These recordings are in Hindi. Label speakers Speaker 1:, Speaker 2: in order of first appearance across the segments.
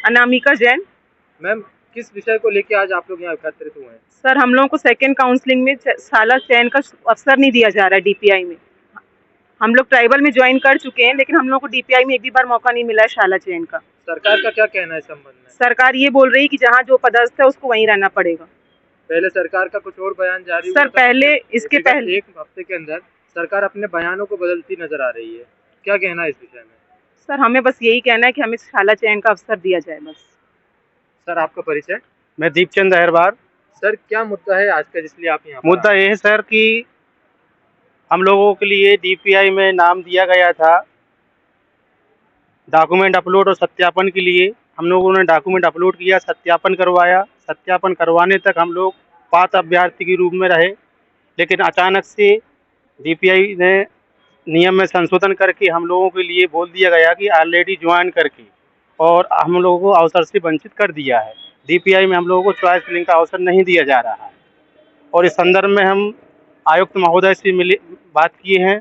Speaker 1: अनामिका जैन।
Speaker 2: मैम, किस विषय को लेके आज आप लोग यहाँ एकत्रित हुए हैं?
Speaker 1: सर, हम लोगों को सेकंड काउंसलिंग में शाला चयन का अवसर नहीं दिया जा रहा है डीपीआई में। हम लोग ट्राइबल में ज्वाइन कर चुके हैं, लेकिन हम लोगों को डीपीआई में एक भी बार मौका नहीं मिला है शाला चयन का।
Speaker 2: सरकार का क्या कहना है इस संबंध में?
Speaker 1: सरकार ये बोल रही है कि जहाँ जो पदस्थ है उसको वहीं रहना पड़ेगा।
Speaker 2: पहले सरकार का कुछ और बयान जारी हुआ
Speaker 1: सर,
Speaker 2: था,
Speaker 1: पहले इसके पहले
Speaker 2: एक हफ्ते के अंदर सरकार अपने बयानों को बदलती नजर आ रही है। क्या कहना है इस विषय में?
Speaker 1: सर, हमें बस यही कहना है कि हमें शाला चयन का अवसर दिया जाए बस।
Speaker 2: सर, आपका परिचय?
Speaker 3: मैं दीपचंद अहरबार।
Speaker 2: सर, क्या मुद्दा है आज का जिसलिए आप यहाँ पर
Speaker 3: मुद्दा ये है सर कि हम लोगों के लिए डीपीआई में नाम दिया गया था डॉक्यूमेंट अपलोड और सत्यापन के लिए। हम लोगों ने डॉक्यूमेंट अपलोड किया, सत्यापन करवाया। सत्यापन करवाने तक हम लोग पात्र अभ्यर्थी के रूप में रहे, लेकिन अचानक से डीपीआई ने नियम में संशोधन करके हम लोगों के लिए बोल दिया गया कि ऑलरेडी ज्वाइन करके, और हम लोगों को अवसर से वंचित कर दिया है। डीपीआई में हम लोगों को चॉइस फिलिंग का अवसर नहीं दिया जा रहा है। और इस संदर्भ में हम आयुक्त महोदय से बात किए हैं,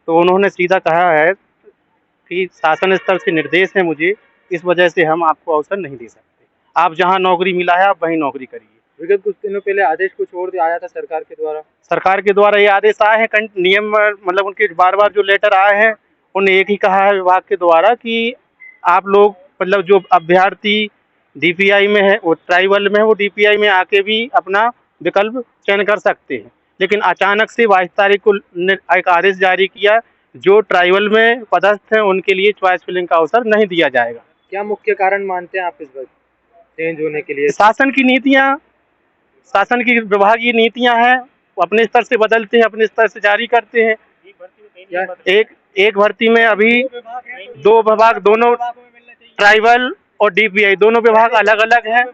Speaker 3: तो उन्होंने सीधा कहा है कि शासन स्तर से निर्देश है मुझे, इस वजह से हम आपको अवसर नहीं दे सकते। आप जहां नौकरी मिला है आप वहीं नौकरी करिए।
Speaker 2: विगत कुछ दिनों पहले आदेश कुछ और आया था सरकार के द्वारा।
Speaker 3: सरकार के द्वारा ये आदेश आए हैं, नियम मतलब उनके बार बार जो लेटर आए हैं उन्हें एक ही कहा है विभाग के द्वारा कि आप लोग मतलब जो अभ्यर्थी डीपीआई में है, वो ट्राइबल में है, वो डीपीआई में आके भी अपना विकल्प चयन कर सकते हैं। लेकिन अचानक से 22 तारीख को एक आदेश जारी किया, जो ट्राइबल में पदस्थ हैं उनके लिए चॉइस फिलिंग का अवसर नहीं दिया जाएगा।
Speaker 2: क्या मुख्य कारण मानते हैं आप इस वक्त चेंज होने के लिए?
Speaker 3: शासन की नीतियाँ, शासन की विभागीय नीतियाँ हैं, वो अपने स्तर से बदलते हैं, अपने स्तर से जारी करते हैं। एक भर्ती में अभी 2 विभाग, दोनों ट्राइबल और डीपीआई दोनों विभाग अलग अलग हैं।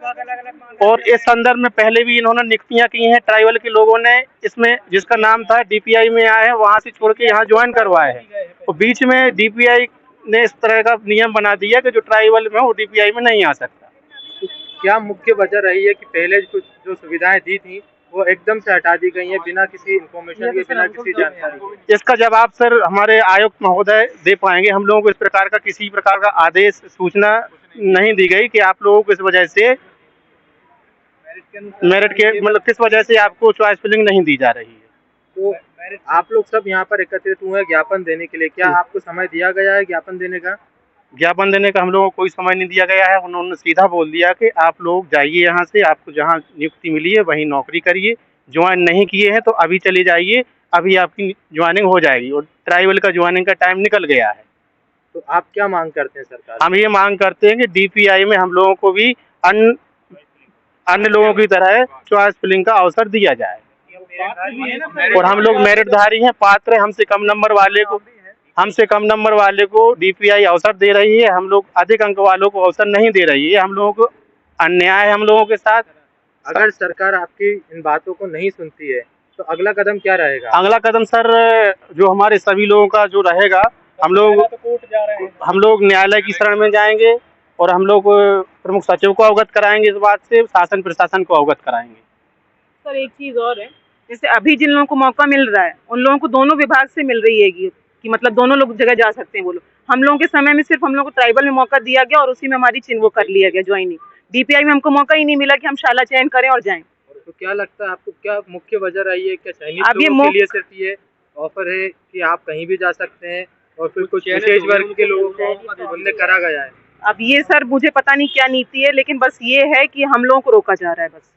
Speaker 3: और इस संदर्भ में पहले भी इन्होंने नियुक्तियां की हैं ट्राइबल के लोगों ने, इसमें जिसका नाम था डीपीआई में आए हैं वहां से छोड़ के यहाँ ज्वाइन करवाए हैं। और बीच में डीपीआई ने इस तरह का नियम बना दिया कि जो ट्राइबल में वो डीपीआई में नहीं आ सकता।
Speaker 2: क्या मुख्य वजह रही है कि पहले कुछ जो सुविधाएं दी थी वो एकदम से हटा दी गई हैं बिना किसी इन्फॉर्मेशन के, बिना किसी जानकारी के?
Speaker 3: इसका जवाब सर हमारे आयुक्त महोदय दे पाएंगे। हम लोगों को इस प्रकार का किसी प्रकार का आदेश, सूचना नहीं दी गई कि आप लोगों को इस वजह से मेरिट के मतलब किस वजह से आपको चॉइस फिलिंग नहीं दी जा रही है।
Speaker 2: तो आप लोग सब यहाँ पर एकत्रित हुए हैं ज्ञापन देने के लिए, क्या आपको समय दिया गया है ज्ञापन देने का?
Speaker 3: ज्ञापन देने का हम लोगों को कोई समय नहीं दिया गया है। उन्होंने सीधा बोल दिया कि आप लोग जाइए यहाँ से, आपको जहाँ नियुक्ति मिली है वहीं नौकरी करिए। ज्वाइन नहीं किए हैं तो अभी चले जाइए, अभी आपकी ज्वाइनिंग हो जाएगी। और ट्राइबल का ज्वाइनिंग का टाइम निकल गया है।
Speaker 2: तो आप क्या मांग करते हैं सरकार?
Speaker 3: हम ये मांग करते हैं कि डीपीआई में हम लोगों को भी अन्य लोगों की तरह चॉइस फिलिंग का अवसर दिया जाए। और हम लोग मेरिटधारी हैं, पात्र हैं। हमसे कम नंबर वाले को डीपीआई अवसर दे रही है, हम लोग अधिक अंक वालों को अवसर नहीं दे रही है। हम लोगों को अन्याय है हम लोगों के साथ।
Speaker 2: अगर सरकार आपकी इन बातों को नहीं सुनती है तो अगला कदम क्या रहेगा?
Speaker 3: अगला कदम सर जो हमारे सभी लोगों का जो रहेगा, हम लोग न्यायालय की शरण में जाएंगे और हम लोग प्रमुख सचिव को अवगत कराएंगे इस बात से, शासन प्रशासन को अवगत कराएंगे।
Speaker 1: सर, एक चीज और है, जैसे अभी जिन लोगों को मौका मिल रहा है उन लोगों को दोनों विभाग से मिल रही है कि मतलब दोनों लोग जगह जा सकते हैं वो लोग। हम लोगों के समय में सिर्फ हम लोग को ट्राइबल में मौका दिया गया और उसी में हमारी वो कर लिया गया ज्वाइनिंग। डीपीआई में हमको मौका ही नहीं मिला कि हम शाला चयन करें और जाएं।
Speaker 2: तो क्या लगता है आपको, क्या मुख्य वजह रही है? क्या चयनित लोगों के लिए सिर्फ ये ऑफर है कि आप कहीं भी जा सकते हैं और फिर कुछ विशेष वर्ग के लोगों को हमने करा गया है?
Speaker 1: अब ये सर मुझे पता नहीं क्या नीति है, लेकिन बस ये है कि हम लोगों को रोका जा रहा है बस।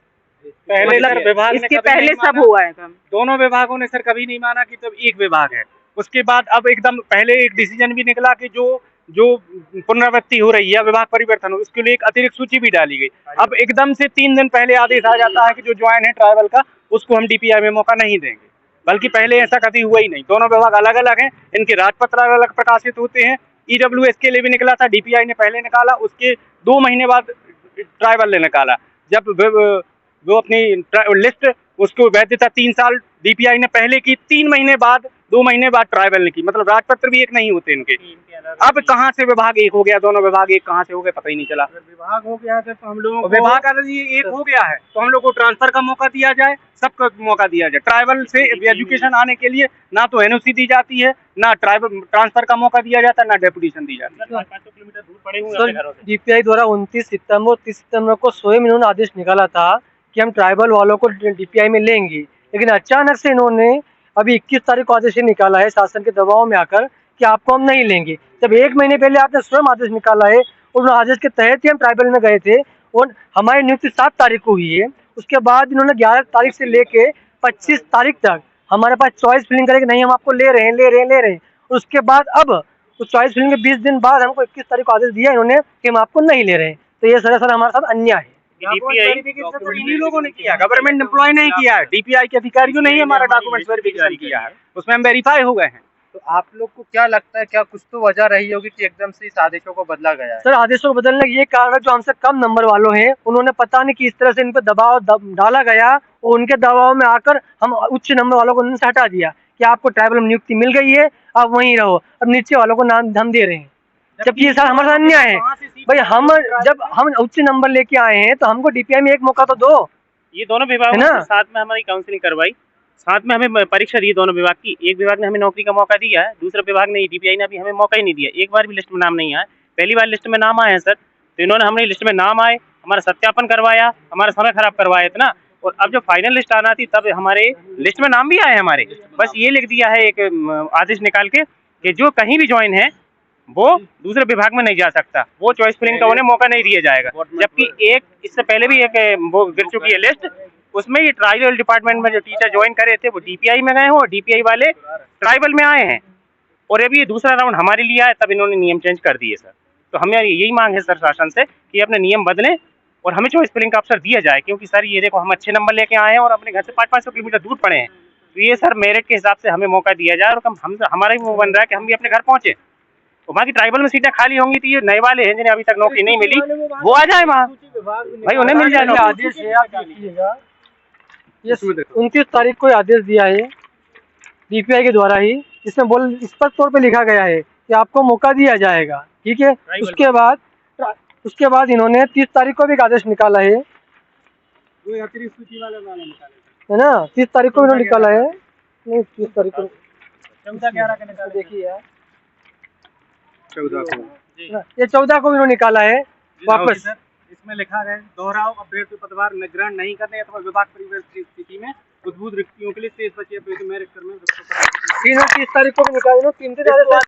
Speaker 3: पहले मतलब विभाग
Speaker 1: इसके पहले सब हुआ है काम।
Speaker 3: दोनों विभागों ने सर कभी नहीं माना कि तब एक विभाग है। उसके बाद अब एकदम पहले एक डिसीजन भी निकला कि जो पुनरावृत्ति हो रही है, विभाग परिवर्तन हो, उसके लिए एक अतिरिक्त सूची भी डाली गई। अब एकदम से 3 दिन पहले आदेश आ जाता है कि जो ज्वाइन है ट्राइबल का उसको हम डीपीआई में मौका नहीं देंगे। बल्कि पहले ऐसा कभी हुआ ही नहीं। दोनों विभाग अलग अलग हैं, इनके राजपत्र अलग अलग प्रकाशित होते हैं। ईडब्ल्यूएस के लिए भी निकला था, डीपीआई ने पहले निकाला, उसके 2 महीने बाद ट्राइबल ने निकाला। जब वो अपनी लिस्ट उसको वैधता 3 साल डीपीआई ने पहले की, 3 महीने बाद, 2 महीने बाद ट्राइबल ने की, मतलब राजपत्र भी एक नहीं होते इनके। अब कहाँ से विभाग एक हो गया, दोनों विभाग एक कहाँ से हो गए पता ही नहीं चला।
Speaker 2: विभाग हो गया है तो हम लोगों को
Speaker 3: विभाग अगर ये एक हो गया है तो हम लोग को ट्रांसफर का मौका दिया जाए, सबको मौका दिया जाए। ट्राइबल से एजुकेशन आने के लिए ना तो एनओसी दी जाती है, ना ट्राइबल ट्रांसफर का मौका दिया जाता है, ना डेपुटेशन दी जाती है।
Speaker 2: 500 किलोमीटर दूर पड़े हुए हैं। डीपीआई द्वारा 29 सितंबर 30 सितंबर को स्वयं इन्होंने आदेश निकाला था कि हम ट्राइबल वालों को डीपीआई में लेंगे, लेकिन अचानक से इन्होंने अभी 21 तारीख को आदेश निकाला है शासन के दबाव में आकर कि आपको हम नहीं लेंगे। जब 1 महीने पहले आपने स्वयं आदेश निकाला है और उस आदेश के तहत ही हम ट्राइबल में गए थे और हमारी नियुक्ति 7 तारीख को हुई है। उसके बाद इन्होंने 11 तारीख से लेके 25 तारीख तक हमारे पास चॉइस फिलिंग करे कि नहीं हम आपको ले रहे हैं। उसके बाद अब उस चॉइस फिलिंग के 20 दिन बाद हमको 21 तारीख को आदेश दिया इन्होंने कि हम आपको नहीं ले रहे हैं। तो ये सरासर हमारे साथ अन्याय है।
Speaker 3: इन्हीं लोगों ने किया, गवर्नमेंट एम्प्लॉय नहीं किया है, डीपीआई के अधिकारियों ने ही हमारा डॉक्यूमेंट वेरिफिकेशन किया है, उसमें हम वेरीफाई हो गए हैं।
Speaker 2: तो आप लोग को क्या लगता है, क्या कुछ तो वजह रही होगी कि एकदम से इस आदेशों को बदला गया है?
Speaker 4: सर आदेशों को बदलने का ये कारण है जो हमसे कम नंबर वालों हैं उन्होंने पता नहीं किस तरह से इन पर दबाव डाला गया और उनके दबाव में आकर हम उच्च नंबर वालों को उनसे हटा दिया कि आपको ट्राइबल में नियुक्ति मिल गई है, आप वहीं रहो। अब नीचे वालों को नाम हम दे रहे हैं, जबकि ये सर हमारे साथ अन्याय है। भाई जब हम उच्च नंबर लेके आए हैं तो हमको डीपीआई में एक मौका तो दो।
Speaker 5: ये दोनों विभागों के साथ में हमारी काउंसलिंग करवाई, साथ में हमें परीक्षा दी दोनों विभाग की। एक विभाग ने हमें नौकरी का मौका दिया है, दूसरे विभाग ने डीपीआई ने अभी हमें मौका ही नहीं दिया। एक बार भी लिस्ट में नाम नहीं आया, पहली बार लिस्ट में नाम आए हैं सर, तो इन्होंने हमारी लिस्ट में नाम आए, हमारा सत्यापन करवाया, हमारा समय खराब करवाया इतना, और अब जब फाइनल लिस्ट आना थी तब हमारे लिस्ट में नाम भी आए हमारे, बस ये लिख दिया है एक आदेश निकाल के कि जो कहीं भी ज्वाइन है वो दूसरे विभाग में नहीं जा सकता, वो चॉइस फिलिंग का उन्हें मौका नहीं दिया जाएगा। जबकि एक इससे पहले भी एक वो गिर चुकी है लिस्ट, उसमें ये ट्राइबल डिपार्टमेंट में जो टीचर ज्वाइन करे थे वो डीपीआई में गए हैं और डीपीआई वाले ट्राइबल में आए हैं, और अभी ये दूसरा राउंड हमारे लिए आया तब इन्होंने नियम चेंज कर दिए सर। तो हमें यही मांग है सर शासन से कि अपने नियम बदलें और हमें चॉइस फिलिंग का अवसर दिया जाए, क्योंकि सर ये देखो हम अच्छे नंबर लेके आए हैं और अपने घर से 500-500 किलोमीटर दूर पड़े हैं, तो ये सर मेरिट के हिसाब से हमें मौका दिया जाए और हमारा भी वो बन रहा है कि हम भी अपने घर पहुंचे। वहाँ की ट्राइबल में सीटें खाली होंगी तो ये नए वाले हैं जिन्हें अभी तक नौकरी नहीं मिली वो आ जाए वहाँ, भाई उन्हें मिल जाए।
Speaker 4: आदेश है आप देखिएगा, ये 29 तारीख को आदेश दिया है डीपीआई के द्वारा ही, इसमें स्पष्ट तौर पे लिखा गया है कि आपको मौका दिया जाएगा, ठीक है। उसके बाद इन्होंने 30 तारीख को भी एक आदेश निकाला है, है ना, 30 तारीख को इन्होंने निकाला है, नहीं 30 तारीख को
Speaker 2: 14-11 का निकाल
Speaker 4: देखिए यार,
Speaker 3: 14 को
Speaker 4: ये 14 को इन्होंने निकाला है वापस।
Speaker 3: इसमें लिखा है दोहराव अभ्यर्थी पदभार ग्रहण नहीं करने अथवा विभाग परिवर्तित स्थिति में उद्भूत रिक्तियों के लिए शेष बचे मेरिट क्रम में
Speaker 4: 30 तारीख को भी निकाला, 3